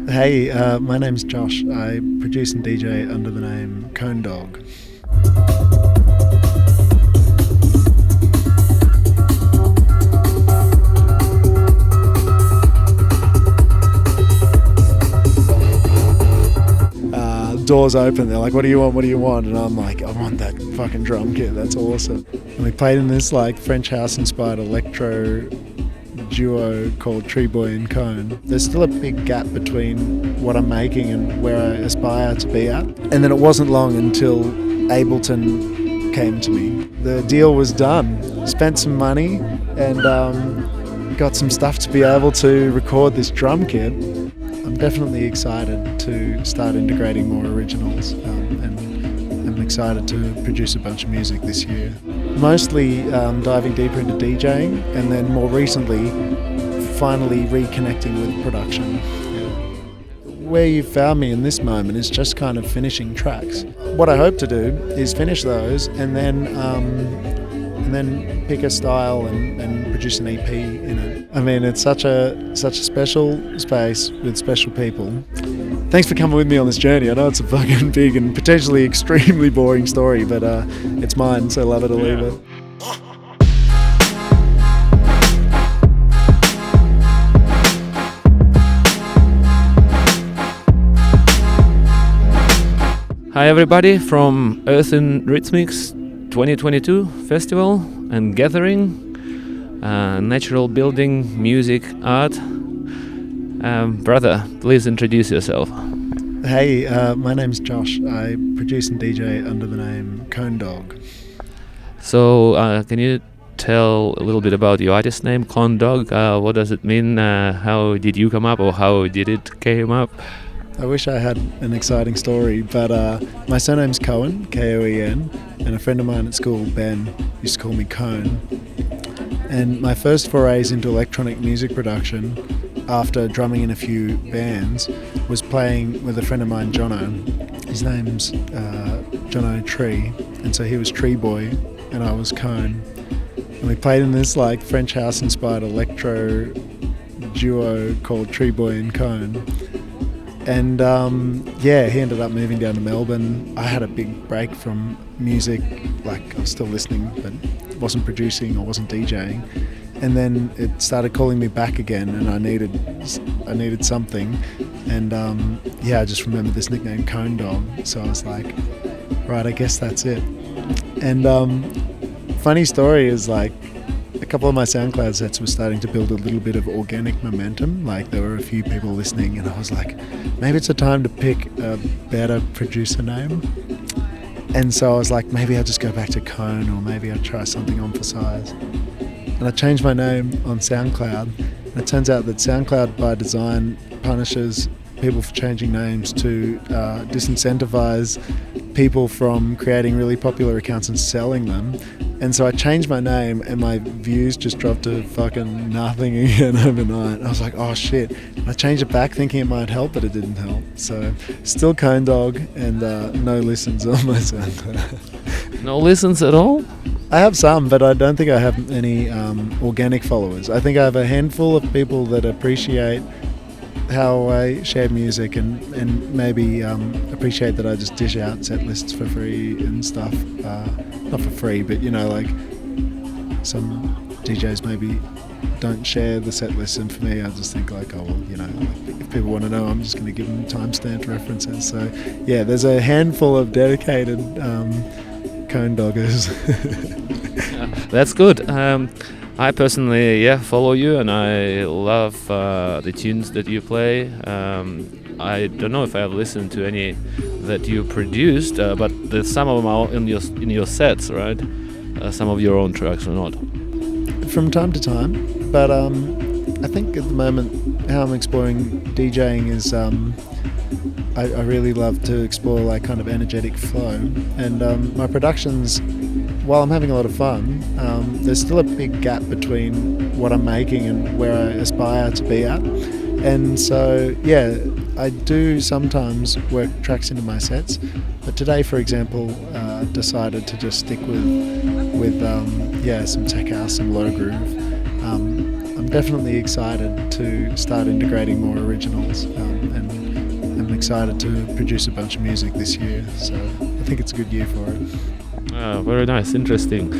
Hey, my name's Josh. I produce and DJ under the name Konedawg. Doors open, they're like, what do you want? And I'm like, I want that fucking drum kit, that's awesome. And we played in this like French house inspired electro duo called Tree Boy and Cone. There's still a big gap between what I'm making and where I aspire to be at. And then it wasn't long until Ableton came to me. The deal was done. Spent some money and got some stuff to be able to record this drum kit. I'm definitely excited to start integrating more originals and I'm excited to produce a bunch of music this year. Mostly diving deeper into DJing and then more recently finally reconnecting with production. Where you found me in this moment is just kind of finishing tracks. What I hope to do is finish those and then pick a style and produce an EP in it. I mean, it's such a special space with special people. Thanks for coming with me on this journey. I know it's a fucking big and potentially extremely boring story, but it's mine, so love it or leave it. Hi everybody from Earthen Rhythmics 2022 Festival and Gathering, natural building, music, art. Brother, please introduce yourself. Hey, my name's Josh. I produce and DJ under the name Konedawg. So, can you tell a little bit about your artist name, Konedawg? What does it mean? How did you come up, or how did it came up? I wish I had an exciting story, but my surname's Cohen, K-O-E-N, and a friend of mine at school, Ben, used to call me Cone. And my first forays into electronic music production, after drumming in a few bands, was playing with a friend of mine, Jono. His name's Jono Tree, and so he was Tree Boy, and I was Cone. And we played in this like French house-inspired electro duo called Tree Boy and Cone. And he ended up moving down to Melbourne. I had a big break from music, like I was still listening, but wasn't producing or wasn't DJing. And then it started calling me back again, and I needed something. And I just remembered this nickname Konedawg, so I was like, right, I guess that's it. And funny story is like, a couple of my SoundCloud sets were starting to build a little bit of organic momentum. Like there were a few people listening and I was like, maybe it's a time to pick a better producer name. And so I was like, maybe I'll just go back to Cone, or maybe I'll try something on for size. And I changed my name on SoundCloud. And it turns out that SoundCloud by design punishes people for changing names to disincentivize people from creating really popular accounts and selling them. And so I changed my name and my views just dropped to fucking nothing again overnight. I was like, oh shit. And I changed it back thinking it might help, but it didn't help. So still Konedawg and no listens on my SoundCloud. No listens at all? I have some, but I don't think I have any organic followers. I think I have a handful of people that appreciate how I share music and maybe appreciate that I just dish out set lists for free and stuff. Not for free, but you know, like some DJs maybe don't share the set list, and for me I just think like, oh well, you know, like, if people want to know, I'm just going to give them timestamped references. So yeah, there's a handful of dedicated Konedoggers. That's good. I personally, follow you, and I love the tunes that you play. I don't know if I have listened to any that you produced, but some of them are in your sets, right? Some of your own tracks or not? From time to time, but I think at the moment how I'm exploring DJing is I really love to explore like kind of energetic flow, and my productions, while I'm having a lot of fun, there's still a big gap between what I'm making and where I aspire to be at. And so, yeah, I do sometimes work tracks into my sets, but today, for example, decided to just stick with some tech house, some low groove. I'm definitely excited to start integrating more originals, and I'm excited to produce a bunch of music this year, so I think it's a good year for it. Very nice, interesting.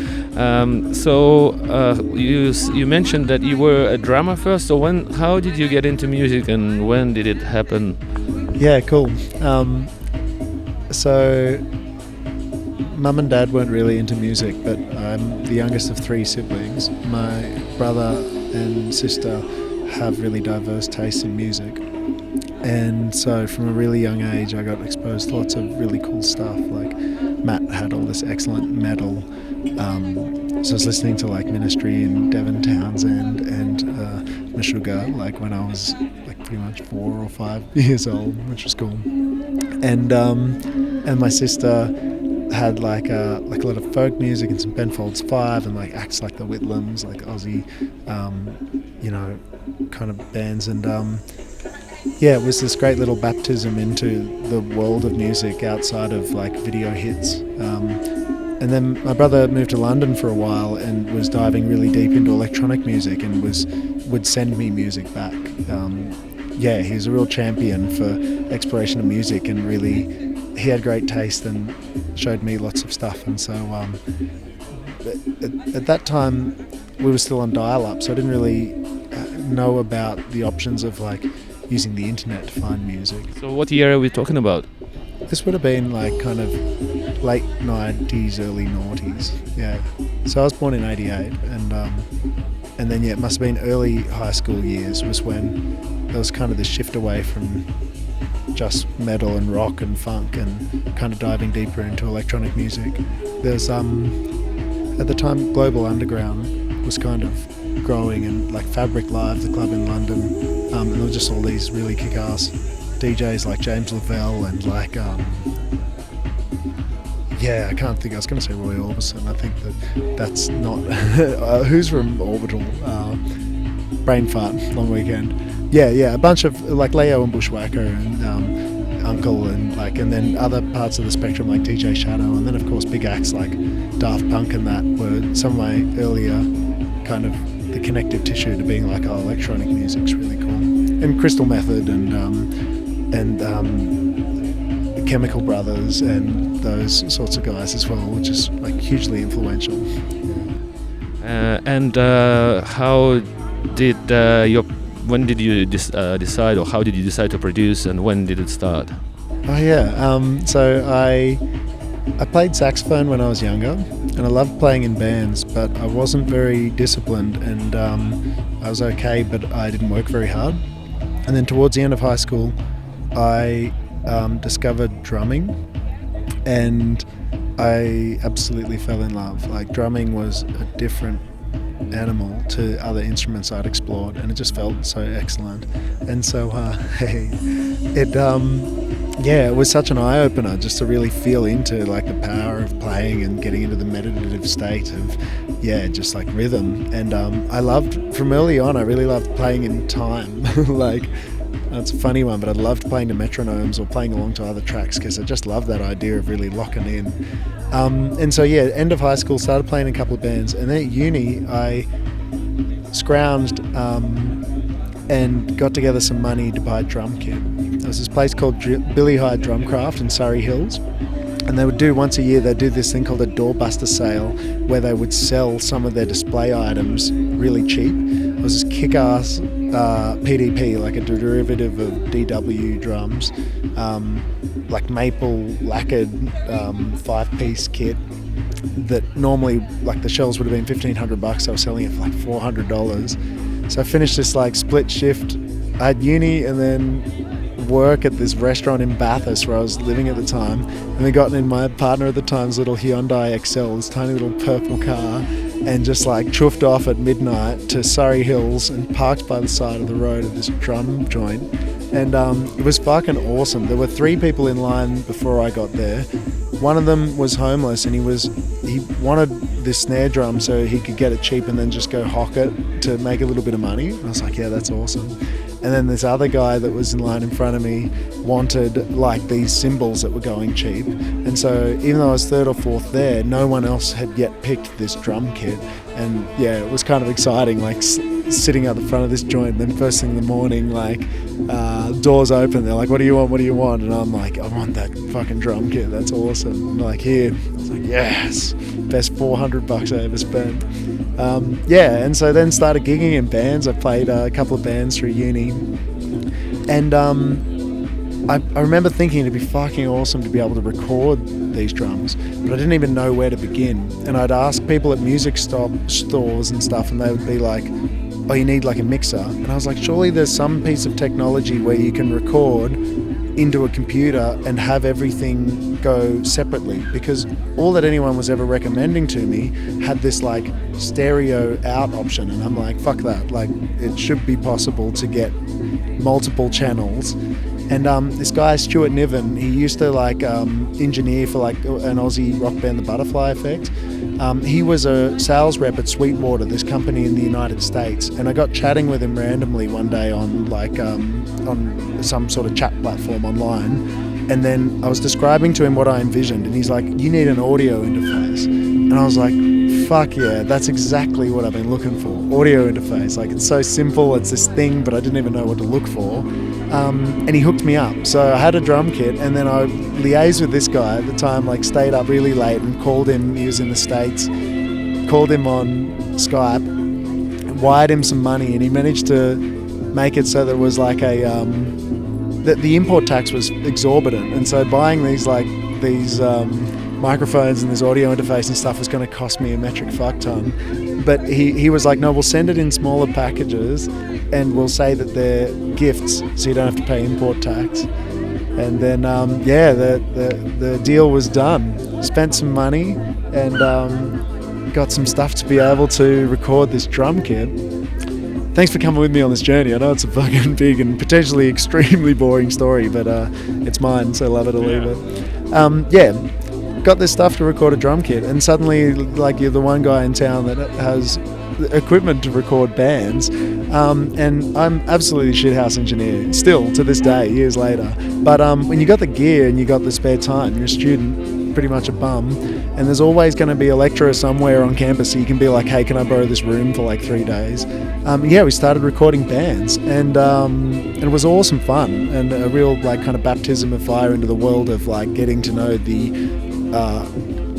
You mentioned that you were a drummer first. So how did you get into music, and when did it happen? Yeah, cool. So Mum and Dad weren't really into music, but I'm the youngest of 3 siblings. My brother and sister have really diverse tastes in music. And so from a really young age I got exposed to lots of really cool stuff. Like Matt had all this excellent metal. So I was listening to like Ministry and Devon Townsend and Meshuggah like when I was like pretty much 4 or 5 years old, which was cool. And my sister had like a lot of folk music and some Ben Folds 5 and like acts like the Whitlams, like Aussie, kind of bands. And it was this great little baptism into the world of music outside of like video hits. And then my brother moved to London for a while and was diving really deep into electronic music and would send me music back. He was a real champion for exploration of music, and really he had great taste and showed me lots of stuff. And so at that time we were still on dial-up, so I didn't really know about the options of like using the internet to find music. So what year are we talking about? This would have been like kind of late 90s, early noughties. Yeah. So I was born in 88, and then it must have been early high school years was when there was kind of this shift away from just metal and rock and funk and kind of diving deeper into electronic music. There's at the time Global Underground was kind of growing, and like Fabric Live, the club in London, and there were just all these really kick-ass DJs like James Lavelle and like I can't think. I was going to say Roy Orbison. I think that's not who's from Orbital. Brain fart. Long Weekend. A bunch of like Leo and Bushwhacker and Uncle and then other parts of the spectrum like DJ Shadow, and then of course big acts like Daft Punk, and that were some of my earlier kind of the connective tissue to being like, electronic music's really cool. And Crystal Method and Chemical Brothers and those sorts of guys as well, which is like hugely influential. How did when did you decide, or how did you decide to produce, and when did it start? So I played saxophone when I was younger, and I loved playing in bands, but I wasn't very disciplined, and I was okay, but I didn't work very hard. And then towards the end of high school, I discovered drumming, and I absolutely fell in love. Like, drumming was a different animal to other instruments I'd explored, and it just felt so excellent. And so it was such an eye-opener just to really feel into like the power of playing and getting into the meditative state of just like rhythm. And I loved, from early on, I really loved playing in time. Like, it's a funny one, but I loved playing to metronomes or playing along to other tracks because I just loved that idea of really locking in. End of high school, started playing in a couple of bands, and then at uni I scrounged and got together some money to buy a drum kit. There was this place called Billy Hyde Drumcraft in Surrey Hills, and they would do once a year, they'd do this thing called a doorbuster sale where they would sell some of their display items really cheap. It was this kick-ass PDP, like a derivative of DW drums, like maple lacquered 5-piece kit that normally, like, the shells would have been $1,500. I was selling it for like $400. So I finished this like split shift. I had uni and then work at this restaurant in Bathurst where I was living at the time, and we got in my partner at the time's little Hyundai Excel, this tiny little purple car, and just like chuffed off at midnight to Surrey Hills and parked by the side of the road at this drum joint. And it was fucking awesome. There were 3 people in line before I got there. One of them was homeless, and he wanted this snare drum so he could get it cheap and then just go hock it to make a little bit of money. I was like, yeah, that's awesome. And then this other guy that was in line in front of me wanted like these cymbals that were going cheap. And so even though I was 3rd or 4th there, no one else had yet picked this drum kit. And yeah, it was kind of exciting, like sitting at the front of this joint. Then first thing in the morning, like doors open. They're like, "What do you want? What do you want?" And I'm like, "I want that fucking drum kit. That's awesome." And like, here. I was like, "Yes, best $400 I ever spent." And so then started gigging in bands. I played a couple of bands through uni, and I remember thinking it'd be fucking awesome to be able to record these drums, but I didn't even know where to begin. And I'd ask people at music stores and stuff, and they would be like, "Oh, you need like a mixer." And I was like, surely there's some piece of technology where you can record into a computer and have everything go separately, because all that anyone was ever recommending to me had this like stereo out option, and I'm like, fuck that, like it should be possible to get multiple channels. And this guy Stuart Niven, he used to like engineer for like an Aussie rock band, The Butterfly Effect. He was a sales rep at Sweetwater, this company in the United States, and I got chatting with him randomly one day on like on some sort of chat platform online, and then I was describing to him what I envisioned, and he's like, "You need an audio interface," and I was like, fuck yeah, that's exactly what I've been looking for. Audio interface, like it's so simple, it's this thing, but I didn't even know what to look for. And he hooked me up. So I had a drum kit, and then I liaised with this guy at the time, like stayed up really late and called him. He was in the States, called him on Skype, wired him some money, and he managed to make it so that it was like that the import tax was exorbitant, and so buying these microphones and this audio interface and stuff was going to cost me a metric fuck ton. But he was like, no, we'll send it in smaller packages and we'll say that they're gifts so you don't have to pay import tax. And then the deal was done. Spent some money and got some stuff to be able to record this drum kit. Thanks for coming with me on this journey. I know it's a fucking big and potentially extremely boring story, but it's mine, so love it or leave it. Got this stuff to record a drum kit, and suddenly, like, you're the one guy in town that has equipment to record bands, and I'm absolutely shithouse engineer, still to this day, years later. But when you got the gear and you got the spare time, you're a student, pretty much a bum, and there's always going to be a lecturer somewhere on campus, so you can be like, hey, can I borrow this room for like 3 days? We started recording bands, and it was awesome fun, and a real like kind of baptism of fire into the world of like getting to know the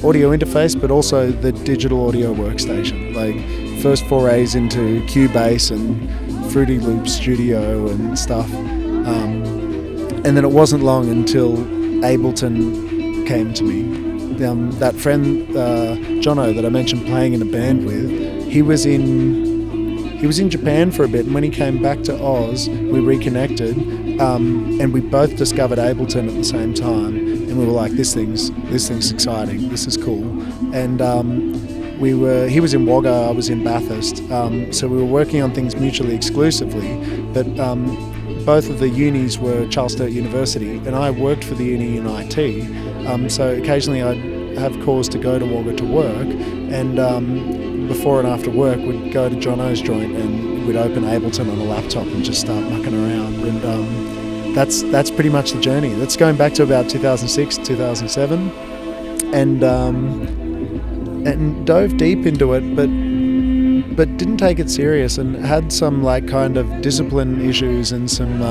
audio interface, but also the digital audio workstation. Like first forays into Cubase and Fruity Loops Studio and stuff. And then it wasn't long until Ableton came to me. That friend Jono that I mentioned playing in a band with, he was in Japan for a bit, and when he came back to Oz, we reconnected, and we both discovered Ableton at the same time. And we were like, this thing's exciting, this is cool. And he was in Wagga, I was in Bathurst, so we were working on things mutually exclusively, but both of the unis were Charles Sturt University, and I worked for the uni in IT, so occasionally I'd have cause to go to Wagga to work, and before and after work we'd go to Jono's joint and we'd open Ableton on a laptop and just start mucking around, and that's pretty much the journey. That's going back to about 2006, 2007, and dove deep into it, but didn't take it serious, and had some like kind of discipline issues and some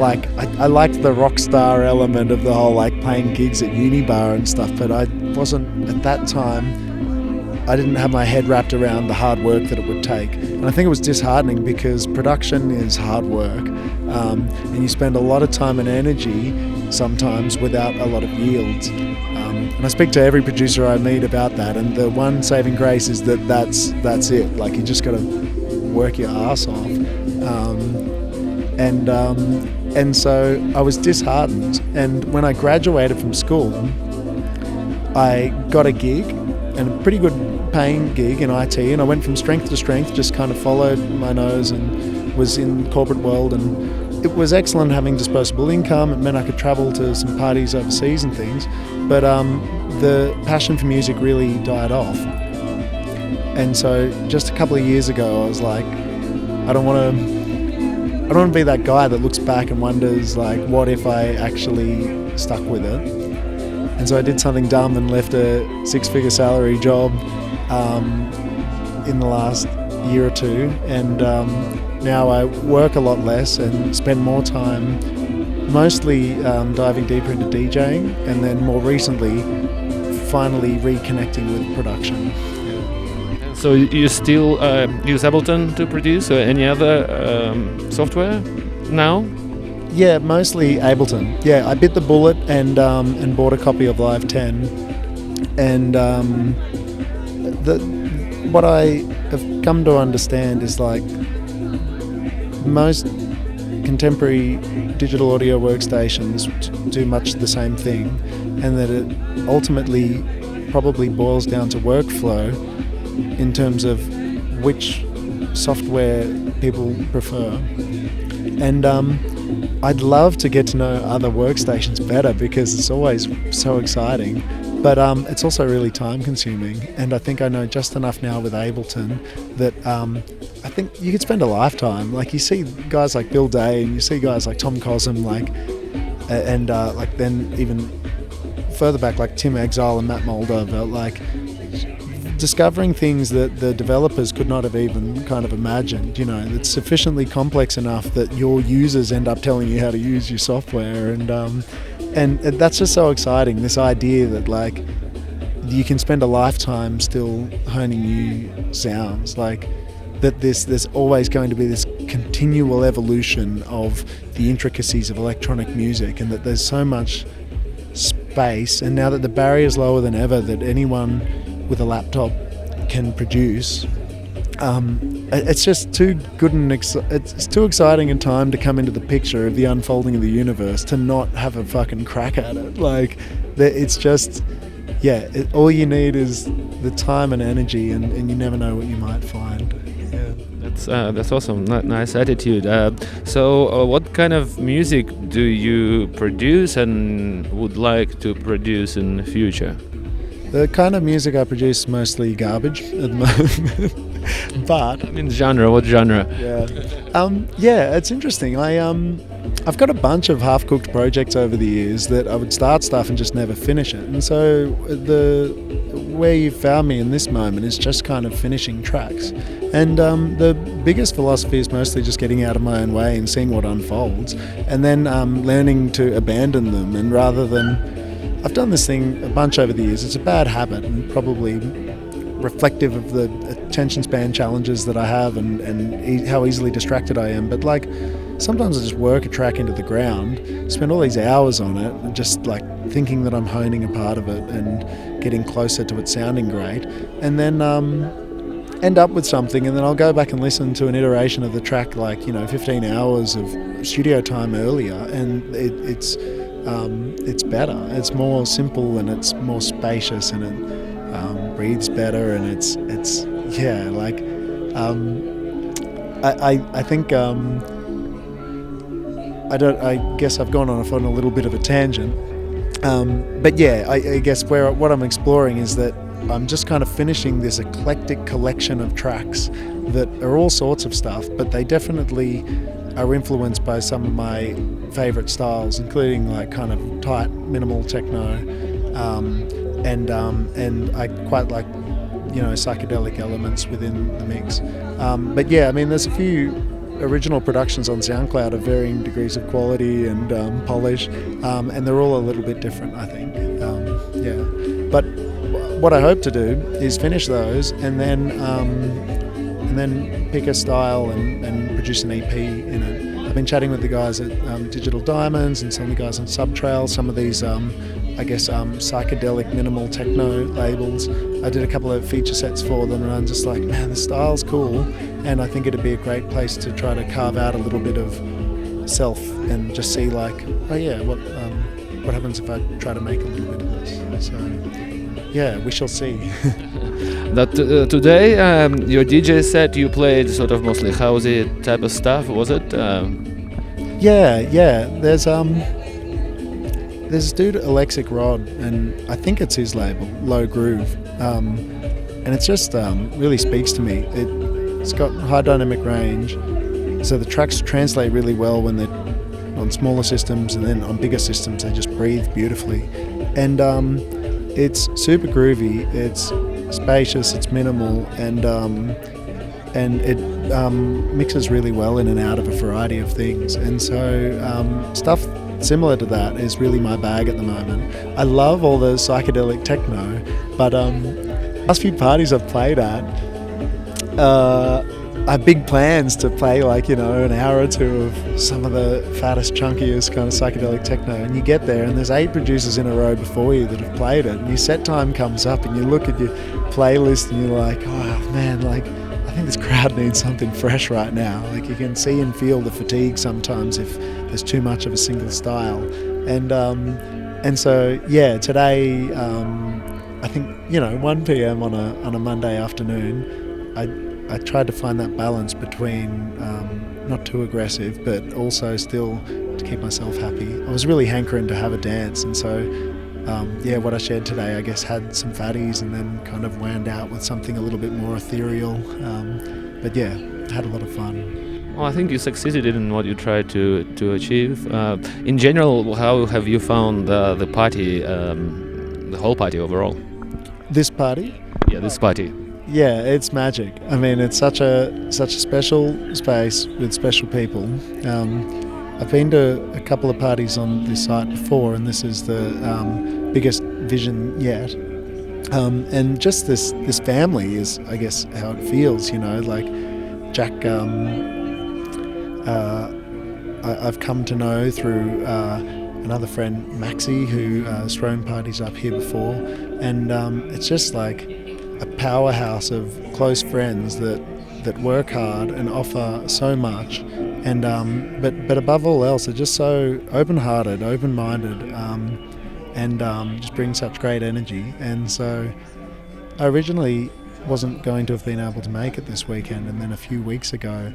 I liked the rock star element of the whole like playing gigs at Unibar and stuff, but I wasn't at that time. I didn't have my head wrapped around the hard work that it would take. And I think it was disheartening because production is hard work, and you spend a lot of time and energy sometimes without a lot of yields. And I speak to every producer I meet about that, and the one saving grace is that's it. Like, you just got to work your ass off. And so I was disheartened. And when I graduated from school, I got a gig, and a pretty good paying gig in IT, and I went from strength to strength, just kind of followed my nose and was in the corporate world, and it was excellent having disposable income. It meant I could travel to some parties overseas and things, but the passion for music really died off. And so just a couple of years ago I was like, I don't want to be that guy that looks back and wonders like, what if I actually stuck with it? And so I did something dumb and left a 6-figure salary job in the last year or two, and now I work a lot less and spend more time mostly diving deeper into DJing, and then more recently finally reconnecting with production. Yeah. So you still use Ableton to produce, or any other software now? Yeah, mostly Ableton. Yeah, I bit the bullet and bought a copy of Live 10, and what I have come to understand is like most contemporary digital audio workstations do much the same thing, and that it ultimately probably boils down to workflow in terms of which software people prefer. And I'd love to get to know other workstations better because it's always so exciting, but it's also really time consuming, and I think I know just enough now with Ableton that I think you could spend a lifetime. Like, you see guys like Bill Day and you see guys like Tom Cosm, and then even further back like Tim Exile and Matt Moldover, like discovering things that the developers could not have even kind of imagined, you know, that's sufficiently complex enough that your users end up telling you how to use your software, and that's just so exciting, this idea that like you can spend a lifetime still honing new sounds, like that there's always going to be this continual evolution of the intricacies of electronic music, and that there's so much space, and now that the barrier is lower than ever that anyone with a laptop can produce, it's just too good and it's too exciting a time to come into the picture of the unfolding of the universe to not have a fucking crack at it. Like, it's just, yeah, all you need is the time and energy, and you never know what you might find. Yeah. That's awesome. Nice attitude. So, what kind of music do you produce and would like to produce in the future? The kind of music I produce is mostly garbage at the moment. But I mean, genre. What genre? Yeah, it's interesting. I've got a bunch of half-cooked projects over the years that I would start stuff and just never finish it. And so where you found me in this moment is just kind of finishing tracks. And the biggest philosophy is mostly just getting out of my own way and seeing what unfolds, and then learning to abandon them. And rather than, I've done this thing a bunch over the years. It's a bad habit and probably reflective of the attention span challenges that I have and how easily distracted I am. But like, sometimes I just work a track into the ground, spend all these hours on it, and just like thinking that I'm honing a part of it and getting closer to it sounding great, and then end up with something, and then I'll go back and listen to an iteration of the track, like, 15 hours of studio time earlier, and it's better. It's more simple, and it's more spacious, and it breathes better, and it's yeah, like I think I guess I've gone off on a little bit of a tangent, but yeah, I guess what I'm exploring is that I'm just kind of finishing this eclectic collection of tracks that are all sorts of stuff, but they definitely are influenced by some of my favorite styles, including like kind of tight minimal techno, and I quite like, psychedelic elements within the mix. But yeah, I mean, there's a few original productions on SoundCloud of varying degrees of quality and polish, and they're all a little bit different, I think. Yeah, but what I hope to do is finish those and then pick a style and produce an EP in it. I've been chatting with the guys at Digital Diamonds and some of the guys on Subtrail, some of these psychedelic minimal techno labels. I did a couple of feature sets for them, and I'm just like, man, the style's cool, and I think it'd be a great place to try to carve out a little bit of self and just see like, oh yeah, what happens if I try to make a little bit of this? So yeah, we shall see. Today, your DJ set, you played sort of mostly housey type of stuff, was it? Yeah. There's this dude, Alexic Rod, and I think it's his label, Low Groove, and it just really speaks to me. It's got high dynamic range, so the tracks translate really well when they're on smaller systems, and then on bigger systems they just breathe beautifully. And it's super groovy, it's spacious, it's minimal, and and it mixes really well in and out of a variety of things. And so stuff similar to that is really my bag at the moment. I love all the psychedelic techno, but last few parties I've played at, I have big plans to play like, you know, an hour or two of some of the fattest, chunkiest kind of psychedelic techno, and you get there and there's 8 producers in a row before you that have played it, and your set time comes up and you look at your playlist and you're like, oh man, like I think this crowd needs something fresh right now. Like you can see and feel the fatigue sometimes if there's too much of a single style. And so yeah, today I think, you know, 1 p.m. on a Monday afternoon, I tried to find that balance between not too aggressive, but also still to keep myself happy. I was really hankering to have a dance, and so yeah, what I shared today, I guess, had some fatties and then kind of wound out with something a little bit more ethereal. But yeah, had a lot of fun. Well, I think you succeeded in what you tried to achieve. In general, how have you found the party, the whole party overall? This party? Yeah, this party. Yeah, it's magic. I mean, it's such a special space with special people. I've been to a couple of parties on this site before, and this is the biggest vision yet. And just this family is, I guess, how it feels. You know, like Jack. I've come to know through another friend, Maxie, who has thrown parties up here before, and it's just like a powerhouse of close friends that work hard and offer so much, and but above all else, they're just so open-hearted, open-minded, and just bring such great energy. And so I originally wasn't going to have been able to make it this weekend, and then a few weeks ago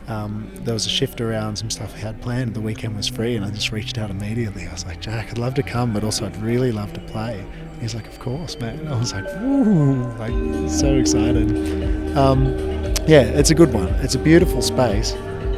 there was a shift around some stuff I had planned. The weekend was free, and I just reached out immediately. I was like, Jack, I'd love to come, but also I'd really love to play. He's like, of course, man. I was like, woo, like so excited. Yeah, it's a good one. It's a beautiful space.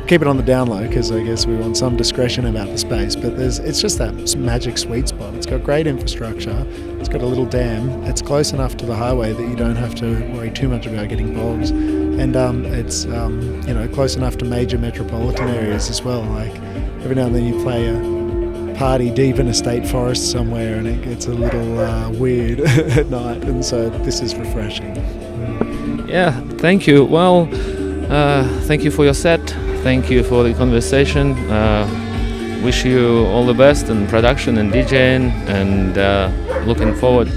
Keep it on the down low because I guess we want some discretion about the space, but it's just that magic sweet spot. It's got great infrastructure. It's got a little dam. It's close enough to the highway that you don't have to worry too much about getting bogs, and it's you know, close enough to major metropolitan areas as well. Like every now and then you play a party deep in a state forest somewhere and it gets a little weird at night, and so this is refreshing. Yeah, thank you. Well, thank you for your set. Thank you for the conversation. Wish you all the best in production and DJing, and looking forward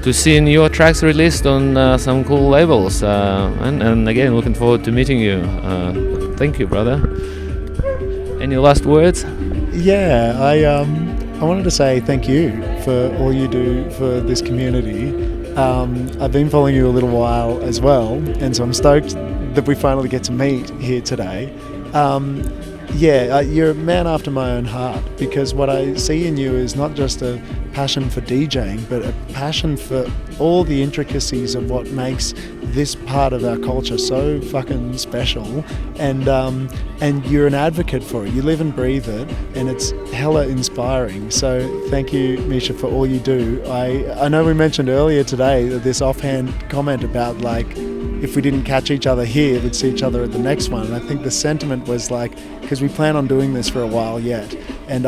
to seeing your tracks released on some cool labels. And again, looking forward to meeting you. Thank you, brother. Any last words? Yeah, I wanted to say thank you for all you do for this community. I've been following you a little while as well, and so I'm stoked that we finally get to meet here today. Yeah, you're a man after my own heart, because what I see in you is not just a passion for DJing, but a passion for all the intricacies of what makes this part of our culture so fucking special, and you're an advocate for it. You live and breathe it, and it's hella inspiring. So thank you, Misha, for all you do. I know we mentioned earlier today this offhand comment about like, if we didn't catch each other here, we'd see each other at the next one. And I think the sentiment was like, because we plan on doing this for a while yet. And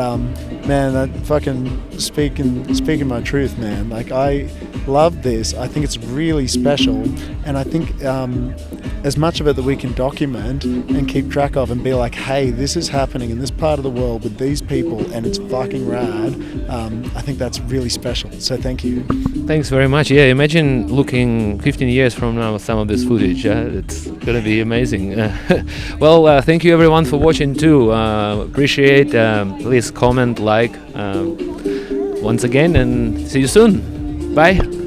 man, that fucking speaking my truth, man. Like, I love this. I think it's really special, and I think as much of it that we can document and keep track of and be like, hey, this is happening in this part of the world with these people, and it's fucking rad. I think that's really special. So thank you. Thanks very much. Yeah, imagine looking 15 years from now at some of this footage. It's gonna be amazing. Well, thank you everyone for watching too. Appreciate. Please comment, like once again, and see you soon. Bye.